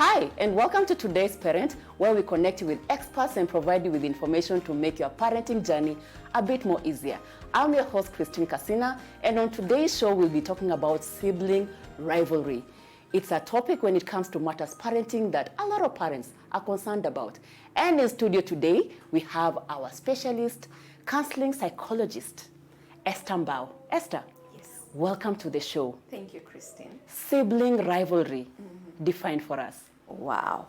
Hi, and welcome to today's Parent, where we connect you with experts and provide you with information to make your parenting journey a bit more easier. I'm your host, Christine Casina, and on today's show, we'll be talking about sibling rivalry. It's a topic when it comes to matters parenting that a lot of parents are concerned about. And in studio today, we have our specialist, counseling psychologist, Esther Mbao. Esther, yes. Welcome to the show. Thank you, Christine. Sibling rivalry, defined for us. Wow.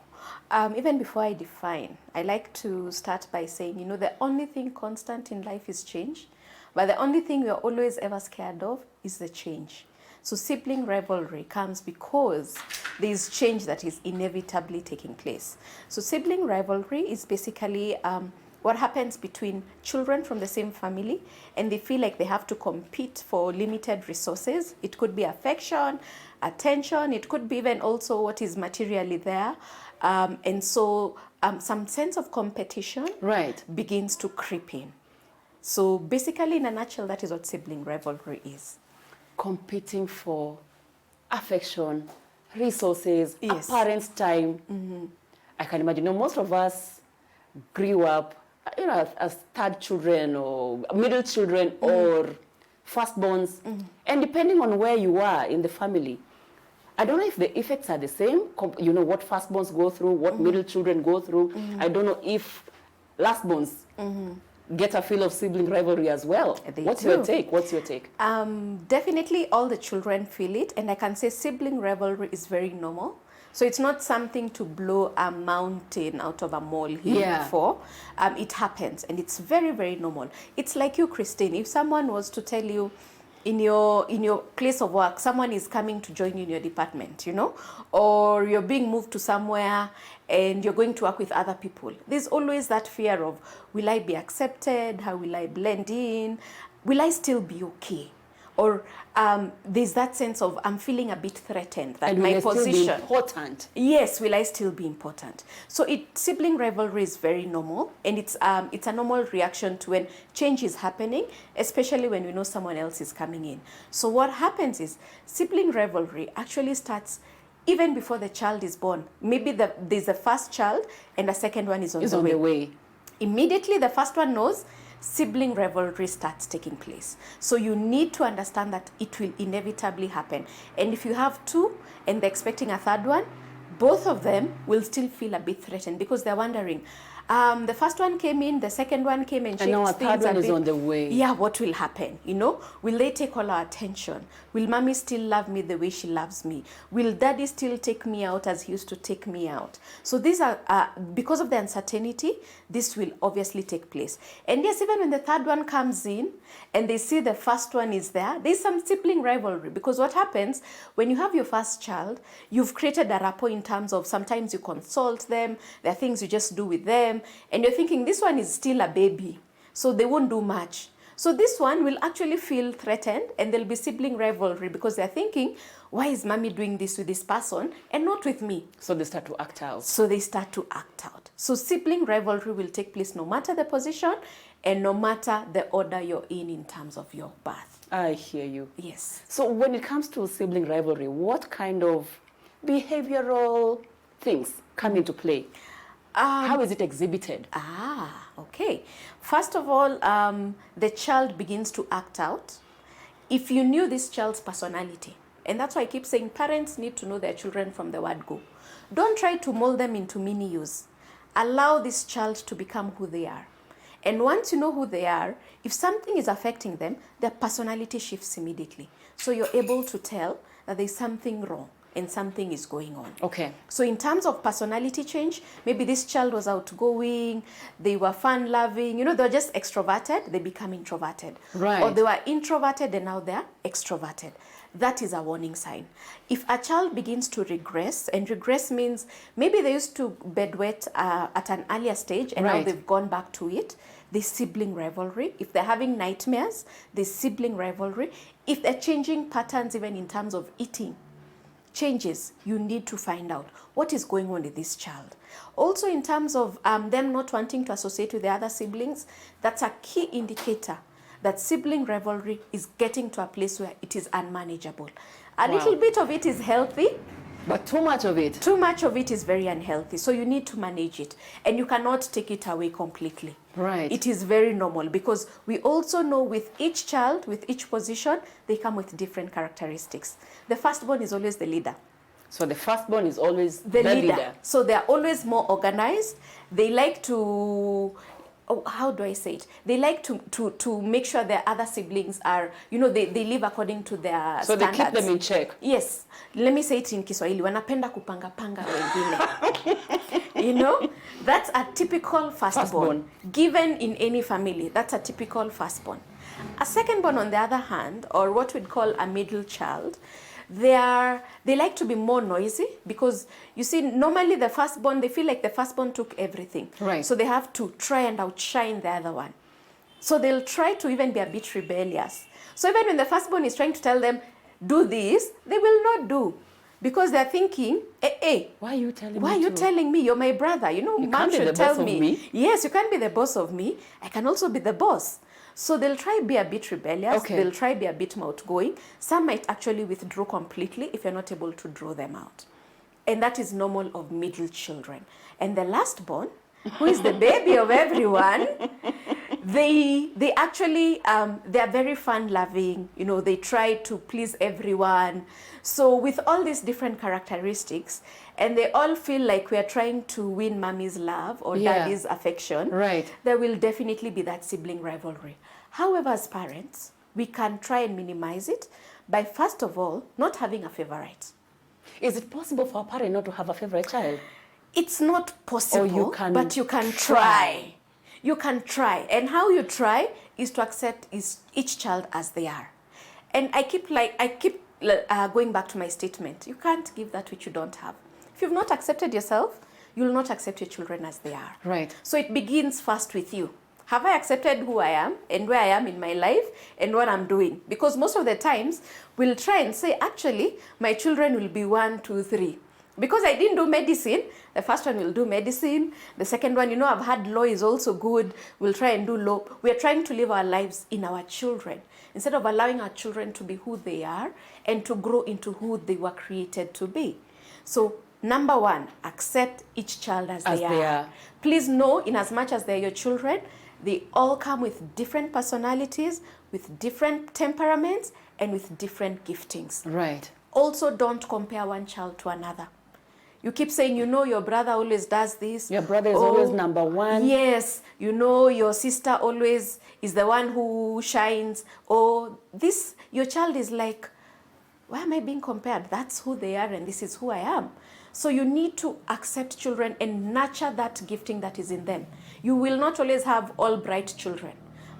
Even before I define, I like to start by saying, the only thing constant in life is change, but the only thing we are always ever scared of is the change. So sibling rivalry comes because there is change that is inevitably taking place. So sibling rivalry is basically what happens between children from the same family, and they feel like they have to compete for limited resources. It could be affection, attention, it could be even also what is materially there. And so some sense of competition begins to creep in. So basically, in a nutshell, that is what sibling rivalry is. Competing for affection, resources, Yes. a parent's time. I can imagine, most of us grew up, as third children or middle children or firstborns. And depending on where you are in the family, I don't know if the effects are the same, what firstborns go through, what middle children go through. I don't know if lastborns get a feel of sibling rivalry as well. What's your take? Definitely all the children feel it, and I can say sibling rivalry is very normal. So it's not something to blow a mountain out of a molehill for. It happens, and it's very, very normal. It's like you, Christine, if someone was to tell you in your place of work, someone is coming to join you in your department, or you're being moved to somewhere and you're going to work with other people. There's always that fear of, will I be accepted? How will I blend in? Will I still be okay? Or there's that sense of, I'm feeling a bit threatened that and my will position. Still be important. Yes, will I still be important? So sibling rivalry is very normal, and it's a normal reaction to when change is happening, especially when we know someone else is coming in. So what happens is sibling rivalry actually starts even before the child is born. Maybe there's a first child and a second one is on the way. Immediately the first one knows, sibling rivalry starts taking place. So you need to understand that it will inevitably happen. And if you have two and they're expecting a third one, both of them will still feel a bit threatened because they're wondering, the first one came in, the second one came and changed things. And now a third one is on the way. Yeah, what will happen? Will they take all our attention? Will mommy still love me the way she loves me? Will daddy still take me out as he used to take me out? So these are, because of the uncertainty, this will obviously take place. And yes, even when the third one comes in and they see the first one is there's some sibling rivalry, because what happens when you have your first child, you've created a rapport in terms of sometimes you consult them, there are things you just do with them, and you're thinking this one is still a baby, so they won't do much. So this one will actually feel threatened, and there'll be sibling rivalry because they're thinking, why is mommy doing this with this person and not with me? So they start to act out. So sibling rivalry will take place no matter the position and no matter the order you're in terms of your birth. I hear you. Yes. So when it comes to sibling rivalry, what kind of behavioral things come into play? How is it exhibited? Okay. First of all, the child begins to act out. If you knew this child's personality, and that's why I keep saying parents need to know their children from the word go. Don't try to mold them into mini-yous. Allow this child to become who they are. And once you know who they are, if something is affecting them, their personality shifts immediately. So you're able to tell that there's something wrong and something is going on. Okay. So in terms of personality change, maybe this child was outgoing, they were fun-loving, they were just extroverted, they become introverted. Right. Or they were introverted and now they're extroverted. That is a warning sign. If a child begins to regress, and regress means maybe they used to bedwet at an earlier stage and now they've gone back to it, there's sibling rivalry. If they're having nightmares, there's sibling rivalry. If they're changing patterns even in terms of eating, changes, you need to find out what is going on with this child. Also in terms of them not wanting to associate with the other siblings, that's a key indicator that sibling rivalry is getting to a place where it is unmanageable. A little bit of it is healthy, But too much of it. Too much of it is very unhealthy. So you need to manage it. And you cannot take it away completely. Right. It is very normal because we also know with each child, with each position, they come with different characteristics. The firstborn is always the leader. So the firstborn is always The leader. So they are always more organized. They like to, how do I say it? They like to make sure their other siblings are, they live according to their so standards. They keep them in check. Yes. Let me say it in Kiswahili. Wanapenda kupanga-panga wengine. That's a typical firstborn. Given in any family, that's a typical firstborn. A secondborn, on the other hand, or what we'd call a middle child, they like to be more noisy because you see normally the firstborn, they feel like the firstborn took everything. Right. So they have to try and outshine the other one. So they'll try to even be a bit rebellious. So even when the firstborn is trying to tell them, do this, they will not do. Because they're thinking, why are you telling me? Why are you telling me? You're my brother. Mom should tell me. Yes, you can't be the boss of me. I can also be the boss. So they'll try be a bit rebellious. Okay. They'll try be a bit outgoing. Some might actually withdraw completely if you're not able to draw them out. And that is normal of middle children. And the last born, who is the baby of everyone, they actually, they are very fun-loving. They try to please everyone. So with all these different characteristics, and they all feel like we are trying to win mommy's love or daddy's affection, right, there will definitely be that sibling rivalry. However, as parents, we can try and minimize it by, first of all, not having a favorite. Is it possible for a parent not to have a favorite child? It's not possible, but you can try. You can try. And how you try is to accept each child as they are. And I keep going back to my statement. You can't give that which you don't have. If you've not accepted yourself, you will not accept your children as they are. Right. So it begins first with you. Have I accepted who I am and where I am in my life and what I'm doing? Because most of the times we'll try and say, actually, my children will be 1, 2, 3. Because I didn't do medicine, the first one will do medicine. The second one, I've had law is also good. We'll try and do law. We're trying to live our lives in our children instead of allowing our children to be who they are and to grow into who they were created to be. So, number one, accept each child as they are. Please know, in as much as they're your children, they all come with different personalities, with different temperaments, and with different giftings. Right. Also, don't compare one child to another. You keep saying, your brother always does this. Your brother is always number one. Yes, your sister always is the one who shines. Or your child is like, why am I being compared? That's who they are and this is who I am. So you need to accept children and nurture that gifting that is in them. You will not always have all bright children,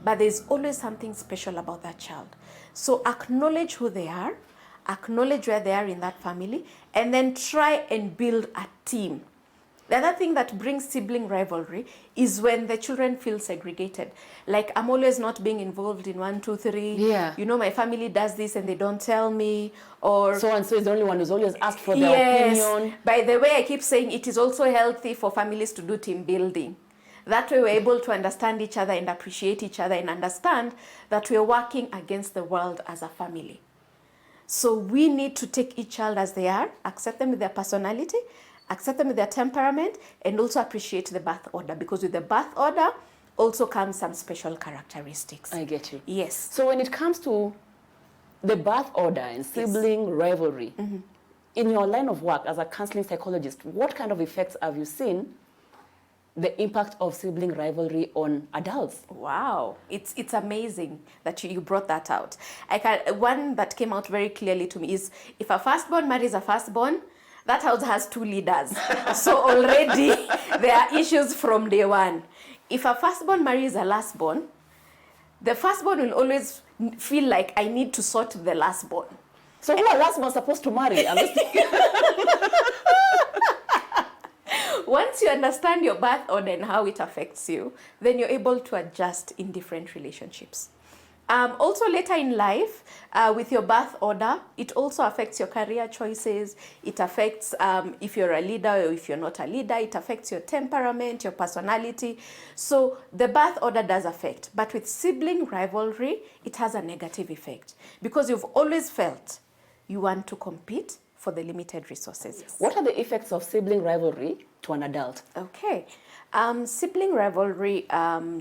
but there's always something special about that child. So acknowledge who they are, acknowledge where they are in that family, and then try and build a team. The other thing that brings sibling rivalry is when the children feel segregated. Like, I'm always not being involved in 1, 2, 3. Yeah. My family does this and they don't tell me. Or so-and-so is the only one who's always asked for their opinion. By the way, I keep saying it is also healthy for families to do team building. That way we're able to understand each other and appreciate each other and understand that we're working against the world as a family. So we need to take each child as they are, accept them with their personality, accept them with their temperament, and also appreciate the birth order, because with the birth order also comes some special characteristics. I get you. Yes. So when it comes to the birth order and sibling rivalry, in your line of work as a counseling psychologist, what kind of effects have you seen the impact of sibling rivalry on adults? Wow, it's amazing that you brought that out. One that came out very clearly to me is, if a firstborn marries a firstborn, that house has 2 leaders. So already there are issues from day one. If a firstborn marries a lastborn, the firstborn will always feel like, I need to sort the lastborn. So who are lastborn supposed to marry? Once you understand your birth order and how it affects you, then you're able to adjust in different relationships. Also later in life, with your birth order, it also affects your career choices. It affects if you're a leader or if you're not a leader. It affects your temperament, your personality. So the birth order does affect. But with sibling rivalry, it has a negative effect, because you've always felt you want to compete for the limited resources. What are the effects of sibling rivalry to an adult? Okay. Sibling rivalry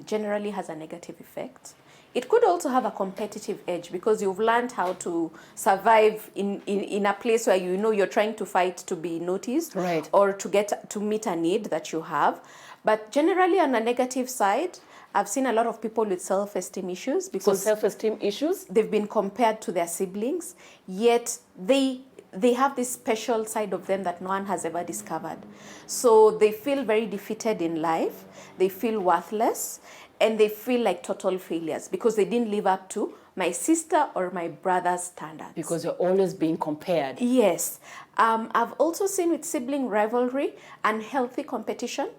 generally has a negative effect. It could also have a competitive edge because you've learned how to survive in a place where you know you're trying to fight to be noticed, right, or to meet a need that you have. But generally on a negative side, I've seen a lot of people with self-esteem issues because self-esteem issues, they've been compared to their siblings, yet they have this special side of them that no one has ever discovered. So they feel very defeated in life, they feel worthless, and they feel like total failures because they didn't live up to my sister or my brother's standards. Because you're always being compared. Yes. I've also seen with sibling rivalry unhealthy competition.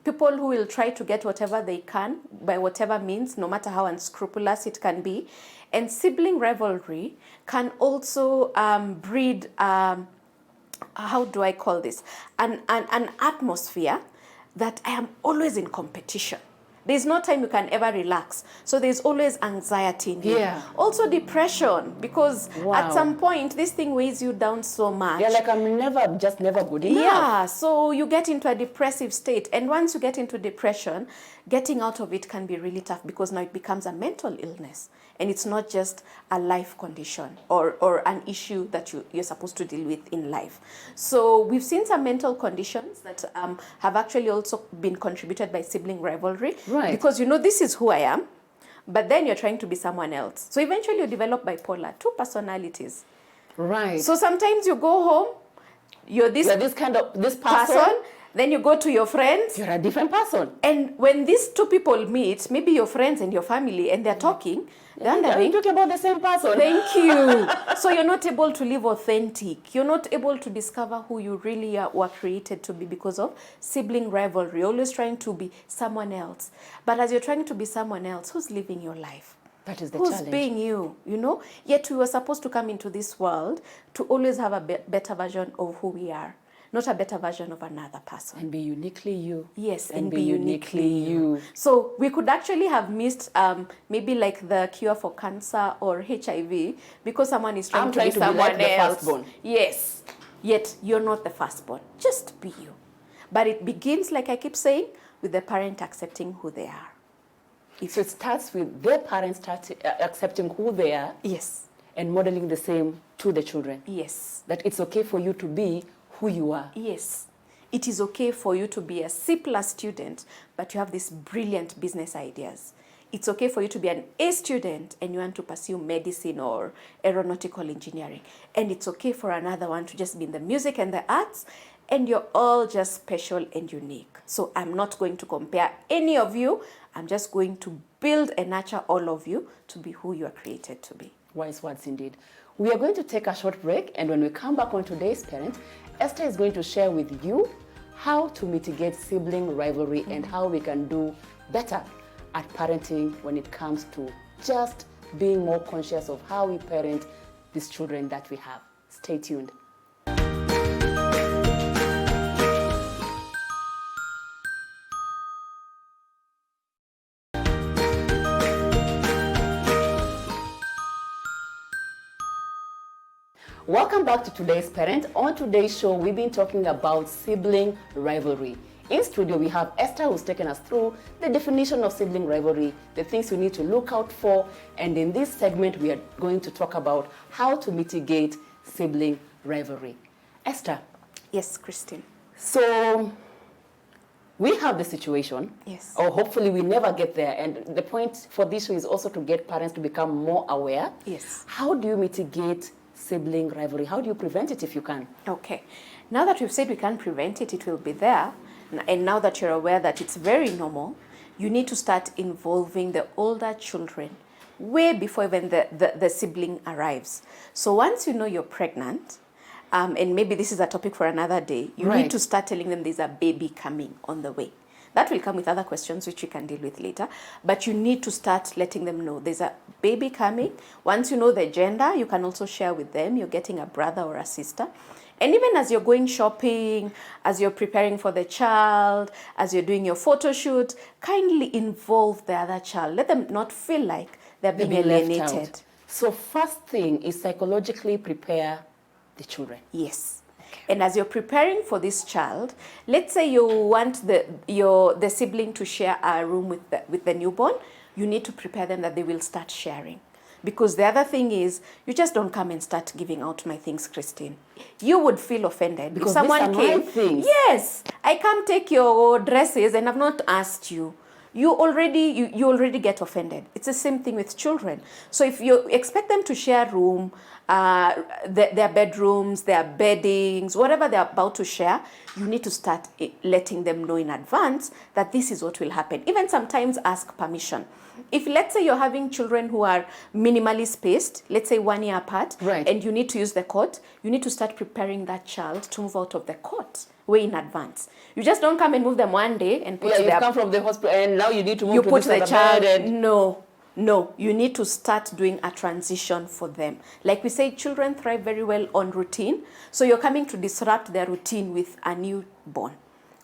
People who will try to get whatever they can by whatever means, no matter how unscrupulous it can be. And sibling rivalry can also breed, how do I call this? An atmosphere that I am always in competition. There's no time you can ever relax. So there's always anxiety in you. Yeah. Also depression, because at some point this thing weighs you down so much. Yeah, like I'm just never good enough. Yeah, so you get into a depressive state. And once you get into depression, getting out of it can be really tough because now it becomes a mental illness. And it's not just a life condition or an issue that you're supposed to deal with in life. So we've seen some mental conditions that have actually also been contributed by sibling rivalry. Right. Because you know, this is who I am, but then you're trying to be someone else. So eventually you develop bipolar, two personalities. Right. So sometimes you go home, you're this person, then you go to your friends. You're a different person. And when these two people meet, maybe your friends and your family, and they're talking, they're wondering, talking about the same person. Thank you. So you're not able to live authentic. You're not able to discover who you really were created to be because of sibling rivalry. You're always trying to be someone else. But as you're trying to be someone else, who's living your life? That is the Who's challenge. being you, you know? Yet we were supposed to come into this world to always have a better version of who we are, not a better version of another person. And be uniquely you. Yes, and be uniquely you. So we could actually have missed maybe like the cure for cancer or HIV because someone is trying to be someone like else. The firstborn. Yes, yet you're not the firstborn. Just be you. But it begins, like I keep saying, with the parent accepting who they are. So it starts with their parents accepting who they are. Yes. And modeling the same to the children. Yes. That it's okay for you to be who you are. Yes. It is okay for you to be a C+ student, but you have these brilliant business ideas. It's okay for you to be an A student and you want to pursue medicine or aeronautical engineering. And it's okay for another one to just be in the music and the arts, and you're all just special and unique. So I'm not going to compare any of you. I'm just going to build and nurture all of you to be who you are created to be. Wise words indeed. We are going to take a short break, and when we come back on today's Parent, Esther is going to share with you how to mitigate sibling rivalry and how we can do better at parenting when it comes to just being more conscious of how we parent these children that we have. Stay tuned. Welcome back to today's Parent. On today's show, we've been talking about sibling rivalry. In studio, we have Esther who's taken us through the definition of sibling rivalry, the things you need to look out for, and in this segment, we are going to talk about how to mitigate sibling rivalry. Esther. Yes, Christine. So, we have the situation, yes, or hopefully we never get there, and the point for this show is also to get parents to become more aware. Yes. How do you mitigate sibling rivalry? How do you prevent it if you can? Okay. Now that we've said we can't prevent it, it will be there. And now that you're aware that it's very normal, you need to start involving the older children way before even the sibling arrives. So once you know you're pregnant, and maybe this is a topic for another day, you need to start telling them there's a baby coming on the way. That will come with other questions which we can deal with later. But you need to start letting them know there's a baby coming. Once you know the gender, you can also share with them you're getting a brother or a sister. And even as you're going shopping, as you're preparing for the child, as you're doing your photo shoot, kindly involve the other child. Let them not feel like they're being alienated. So first thing is psychologically prepare the children. Yes. And as you're preparing for this child, let's say you want the sibling to share a room with the newborn, you need to prepare them that they will start sharing. Because the other thing is, you just don't come and start giving out my things, Christine. You would feel offended because if someone these are came. my things. Yes, I can't take your dresses and I've not asked you. You already get offended. It's the same thing with children. So if you expect them to share room, their bedrooms, their beddings, whatever they're about to share, you need to start letting them know in advance that this is what will happen. Even sometimes ask permission. If let's say you're having children who are minimally spaced, let's say 1 year apart, right, and you need to use the cot, you need to start preparing that child to move out of the cot way in advance. You just don't come and move them one day and put you come from the hospital and now you need to move you to put this the child and... No, you need to start doing a transition for them. Like we say, children thrive very well on routine. So you're coming to disrupt their routine with a newborn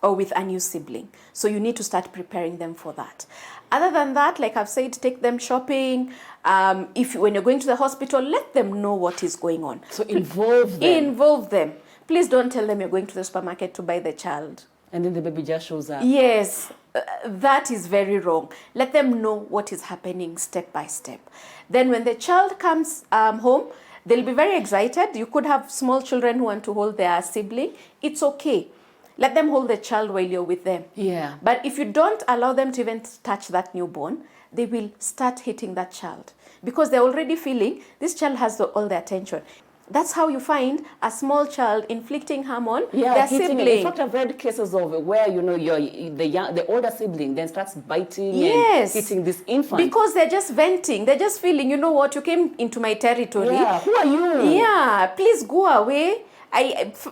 or with a new sibling. So you need to start preparing them for that. Other than that, like I've said, take them shopping. When you're going to the hospital, let them know what is going on. So involve them. Involve them. Please don't tell them you're going to the supermarket to buy the child. And then the baby just shows up. Yes, that is very wrong. Let them know what is happening step by step. Then when the child comes home, they'll be very excited. You could have small children who want to hold their sibling. It's okay. Let them hold the child while you're with them. Yeah. But if you don't allow them to even touch that newborn, they will start hitting that child because they're already feeling this child has all the attention. That's how you find a small child inflicting harm on their sibling. In fact, I've read cases of where the older sibling then starts biting and hitting this infant because they're just venting. They're just feeling, you know what, you came into my territory. Yeah, who are you? Yeah, please go away.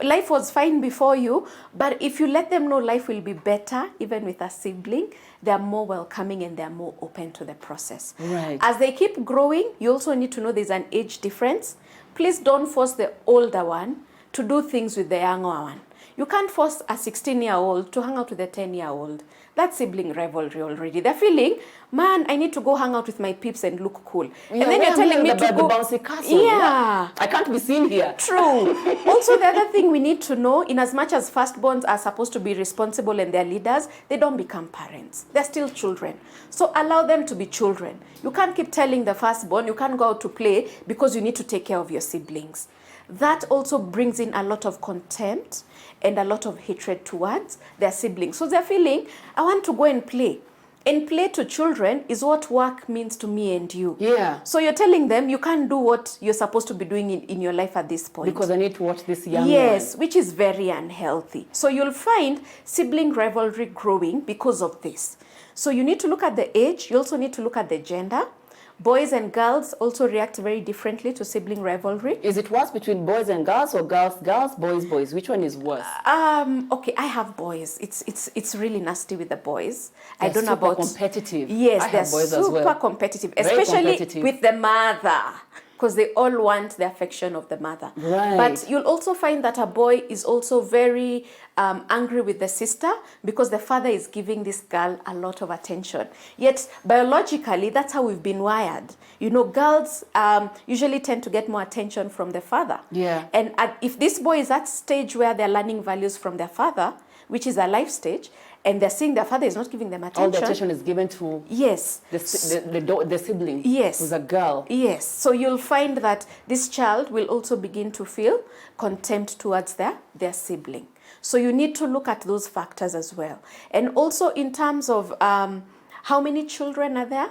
Life was fine before you, but if you let them know life will be better, even with a sibling, they're more welcoming and they're more open to the process. Right. As they keep growing, you also need to know there's an age difference. Please don't force the older one to do things with the younger one. You can't force a 16-year-old to hang out with a 10-year-old. That's sibling rivalry already. They're feeling, man, I need to go hang out with my peeps and look cool. And then you're telling me to go... the bouncy castle. Yeah. I can't be seen here. True. Also, the other thing we need to know, in as much as firstborns are supposed to be responsible and they're leaders, they don't become parents. They're still children. So allow them to be children. You can't keep telling the firstborn, you can't go out to play because you need to take care of your siblings. That also brings in a lot of contempt and a lot of hatred towards their siblings. So they're feeling, I want to go and play. And play to children is what work means to me and you. Yeah. So you're telling them you can't do what you're supposed to be doing in your life at this point. Because I need to watch this young Yes, one. which is very unhealthy. So you'll find sibling rivalry growing because of this. So you need to look at the age. You also need to look at the gender. Boys and girls also react very differently to sibling rivalry. Is it worse between boys and girls or girls, boys? Which one is worse? Okay, I have boys. It's really nasty with the boys. They're I don't know about competitive. Yes, they're boys as super well. competitive, Very especially competitive. with the mother. Because they all want the affection of the mother. Right. But you'll also find that a boy is also very angry with the sister because the father is giving this girl a lot of attention. Yet, biologically, that's how we've been wired. You know, girls usually tend to get more attention from the father. Yeah. And if this boy is at stage where they're learning values from their father, which is a life stage, and they're seeing their father is not giving them attention. All the attention is given to yes. the sibling. Yes. Who's a girl. Yes. So you'll find that this child will also begin to feel contempt towards their sibling. So you need to look at those factors as well. And also in terms of how many children are there?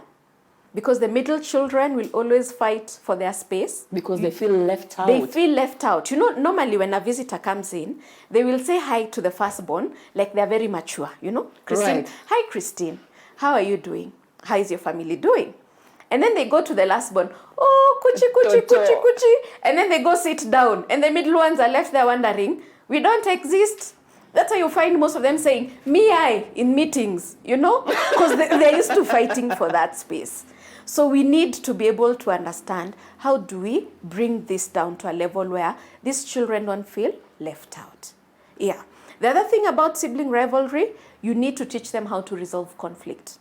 Because the middle children will always fight for their space. Because they feel left out. They feel left out. You know, normally when a visitor comes in, they will say hi to the firstborn, like they're very mature, you know. Christine, right. Hi, Christine. How are you doing? How is your family doing? And then they go to the lastborn, oh, kuchi. And then they go sit down. And the middle ones are left there wondering, we don't exist. That's how you find most of them saying, I, in meetings, you know, because they're used to fighting for that space. So we need to be able to understand how do we bring this down to a level where these children don't feel left out. Yeah. The other thing about sibling rivalry, you need to teach them how to resolve conflict.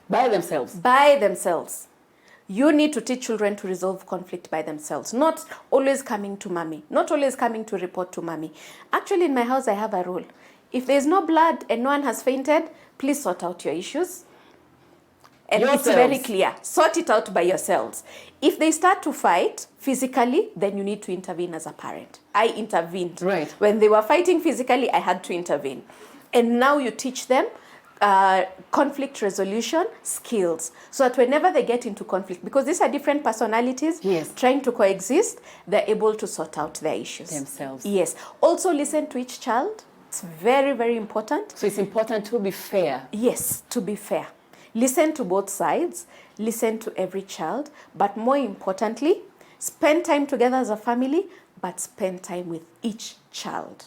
By themselves. By themselves. You need to teach children to resolve conflict by themselves, not always coming to mommy, not always coming to report to mommy. Actually, in my house, I have a rule. If there's no blood and no one has fainted, please sort out your issues. And Yourselves. it's very clear. Sort it out by yourselves. If they start to fight physically, then you need to intervene as a parent. I intervened. Right. When they were fighting physically, I had to intervene. And now you teach them conflict resolution skills, so that whenever they get into conflict, because these are different personalities, yes, trying to coexist, they're able to sort out their issues themselves. Yes. Also listen to each child. It's very, very important. So it's important to be fair. Yes, to be fair. Listen to both sides, listen to every child, but more importantly, spend time together as a family, but spend time with each child.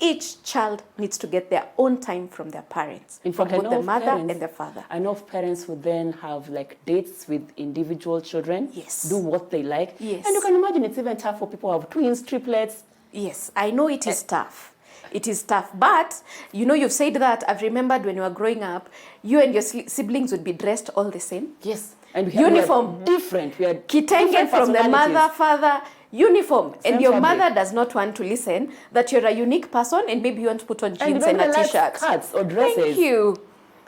Each child needs to get their own time from their parents, in fact, from both the mother and the father. I know of parents who then have like dates with individual children, yes, do what they like. Yes. And you can imagine it's even tough for people who have twins, triplets. Yes, I know it is tough. It is tough, but you know, you've said that. I've remembered when you were growing up, you and your siblings would be dressed all the same. Yes, and uniform, different. We are kitenge from the mother, father, uniform. Same and your fabric. Mother does not want to listen that you're a unique person, and maybe you want to put on jeans and a t-shirt. Skirts or dresses. Thank you.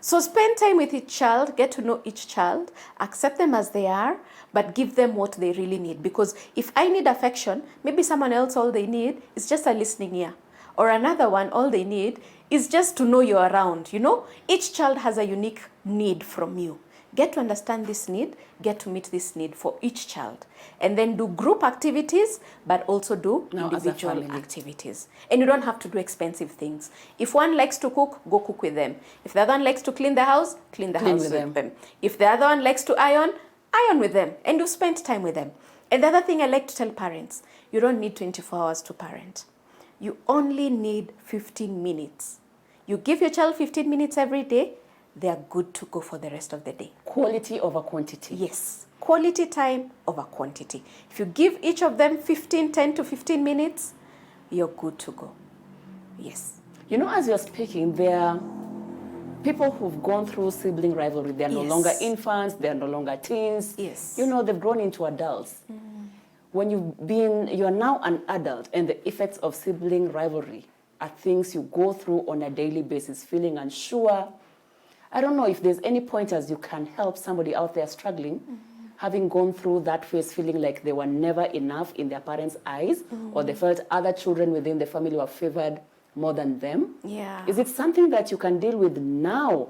So spend time with each child, get to know each child, accept them as they are, but give them what they really need. Because if I need affection, maybe someone else, all they need is just a listening ear. Or another one, all they need is just to know you're around. You know, each child has a unique need from you. Get to understand this need, get to meet this need for each child. And then do group activities, but also do individual activities. And you don't have to do expensive things. If one likes to cook, go cook with them. If the other one likes to clean the house, clean the house with them. If the other one likes to iron, iron with them. And you spend time with them. And the other thing I like to tell parents, you don't need 24 hours to parent. You only need 15 minutes. You give your child 15 minutes every day, they are good to go for the rest of the day. Quality over quantity. Yes. Quality time over quantity. If you give each of them 10 to 15 minutes, you're good to go. Yes. You know, as you're speaking, there are people who've gone through sibling rivalry. They're no longer infants, they're no longer teens. Yes. You know, they've grown into adults. When you're now an adult, and the effects of sibling rivalry are things you go through on a daily basis, feeling unsure. I don't know if there's any pointers you can help somebody out there struggling, having gone through that phase, feeling like they were never enough in their parents' eyes, or they felt other children within the family were favored more than them. Yeah. Is it something that you can deal with now?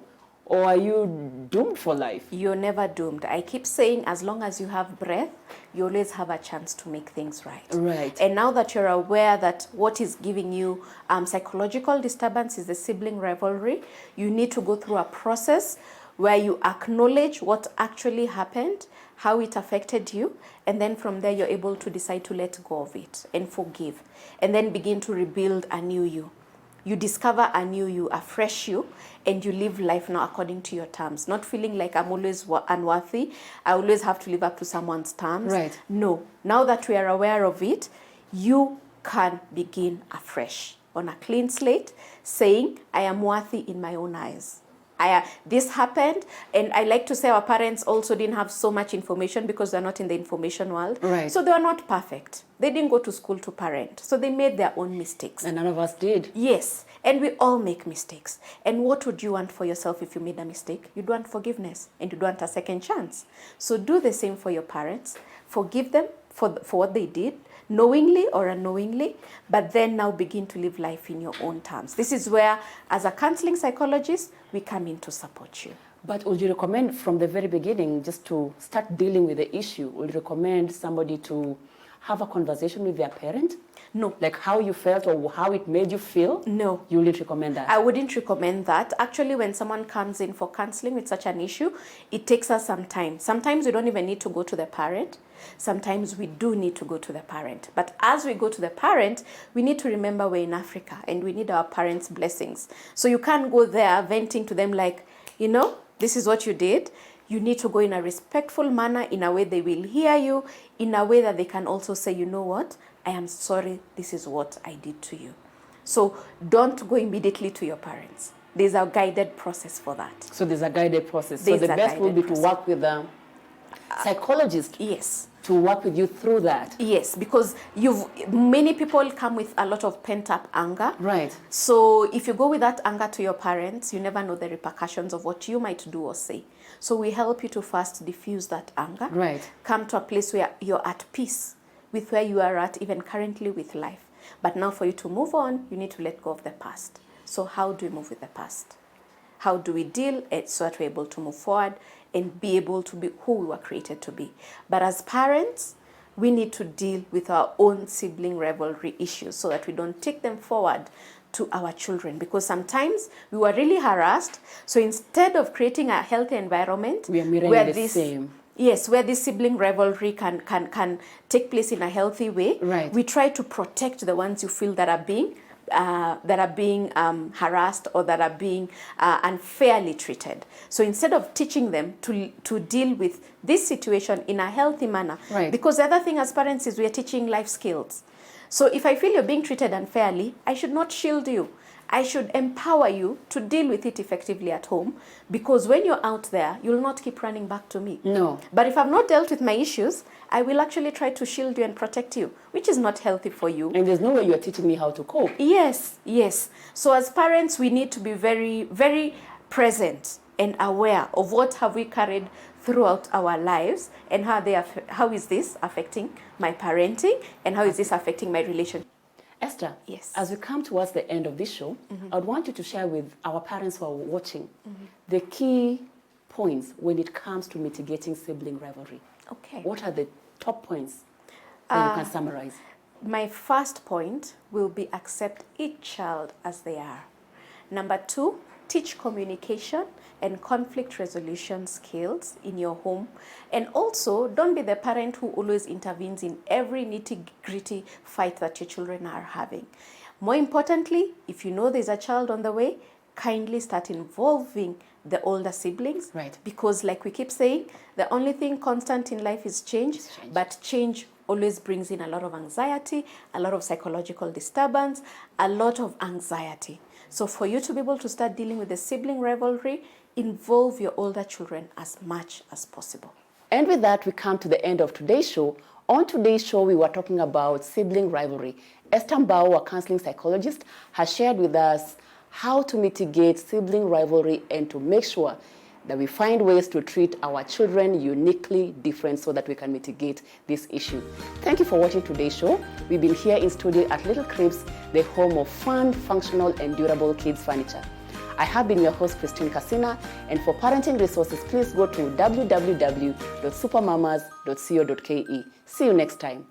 Or are you doomed for life? You're never doomed. I keep saying, as long as you have breath, you always have a chance to make things right. Right. And now that you're aware that what is giving you psychological disturbance is the sibling rivalry, you need to go through a process where you acknowledge what actually happened, how it affected you, and then from there you're able to decide to let go of it and forgive, and then begin to rebuild a new you. You discover a new you, a fresh you, and you live life now according to your terms. Not feeling like I'm always unworthy, I always have to live up to someone's terms. Right. No. Now that we are aware of it, you can begin afresh on a clean slate, saying, I am worthy in my own eyes. This happened, and I like to say our parents also didn't have so much information because they're not in the information world. Right. So they were not perfect. They didn't go to school to parent. So they made their own mistakes. And none of us did. Yes. And we all make mistakes. And what would you want for yourself if you made a mistake? You'd want forgiveness, and you'd want a second chance. So do the same for your parents. Forgive them for what they did, knowingly or unknowingly, but then now begin to live life in your own terms. This is where, as a counseling psychologist, we come in to support you. But would you recommend from the very beginning, just to start dealing with the issue, would you recommend somebody to have a conversation with their parent? No. Like how you felt or how it made you feel? No. You wouldn't recommend that? I wouldn't recommend that. Actually, when someone comes in for counseling with such an issue, it takes us some time. Sometimes we don't even need to go to the parent. Sometimes we do need to go to the parent. But as we go to the parent, we need to remember we're in Africa and we need our parents' blessings. So you can't go there venting to them like, you know, this is what you did. You need to go in a respectful manner, in a way they will hear you, in a way that they can also say, you know what, I am sorry, this is what I did to you. So don't go immediately to your parents. There's a guided process for that. So there's a guided process. So the best would be to work with psychologist Yes. to work with you through that. Yes, because many people come with a lot of pent-up anger. Right. So if you go with that anger to your parents, you never know the repercussions of what you might do or say. So we help you to first diffuse that anger. Right. Come to a place where you're at peace with where you are at, even currently with life. But now for you to move on, you need to let go of the past. So how do we move with the past? How do we deal it so that we're able to move forward and be able to be who we were created to be? But as parents, we need to deal with our own sibling rivalry issues so that we don't take them forward to our children, because sometimes we were really harassed. So instead of creating a healthy environment, We are mirroring the same. Yes, where this sibling rivalry can take place in a healthy way. Right. We try to protect the ones you feel that are being harassed or that are being unfairly treated. So instead of teaching them to deal with this situation in a healthy manner, right. Because the other thing as parents is we are teaching life skills. So if I feel you're being treated unfairly, I should not shield you. I should empower you to deal with it effectively at home, because when you're out there, you'll not keep running back to me. No. But if I've not dealt with my issues, I will actually try to shield you and protect you, which is not healthy for you. And there's no way you're teaching me how to cope. Yes, yes. So as parents, we need to be very, very present and aware of what have we carried throughout our lives, and how is this affecting my parenting, and how is this affecting my relationship. Esther, yes. As we come towards the end of this show, I would want you to share with our parents who are watching the key points when it comes to mitigating sibling rivalry. Okay. What are the top points that you can summarize? My first point will be accept each child as they are. Number 2, teach communication and conflict resolution skills in your home. And also, don't be the parent who always intervenes in every nitty-gritty fight that your children are having. More importantly, if you know there's a child on the way, kindly start involving the older siblings. Right. Because like we keep saying, the only thing constant in life is change. But change always brings in a lot of anxiety, a lot of psychological disturbance, a lot of anxiety. So for you to be able to start dealing with the sibling rivalry, involve your older children as much as possible. And with that, we come to the end of today's show. On today's show, we were talking about sibling rivalry. Esther Mbao, a counseling psychologist, has shared with us how to mitigate sibling rivalry and to make sure that we find ways to treat our children uniquely different so that we can mitigate this issue. Thank you for watching today's show. We've been here in studio at Little Cribs, the home of fun, functional, and durable kids furniture. I have been your host, Christine Casina, and for parenting resources, please go to www.supermamas.co.ke. See you next time.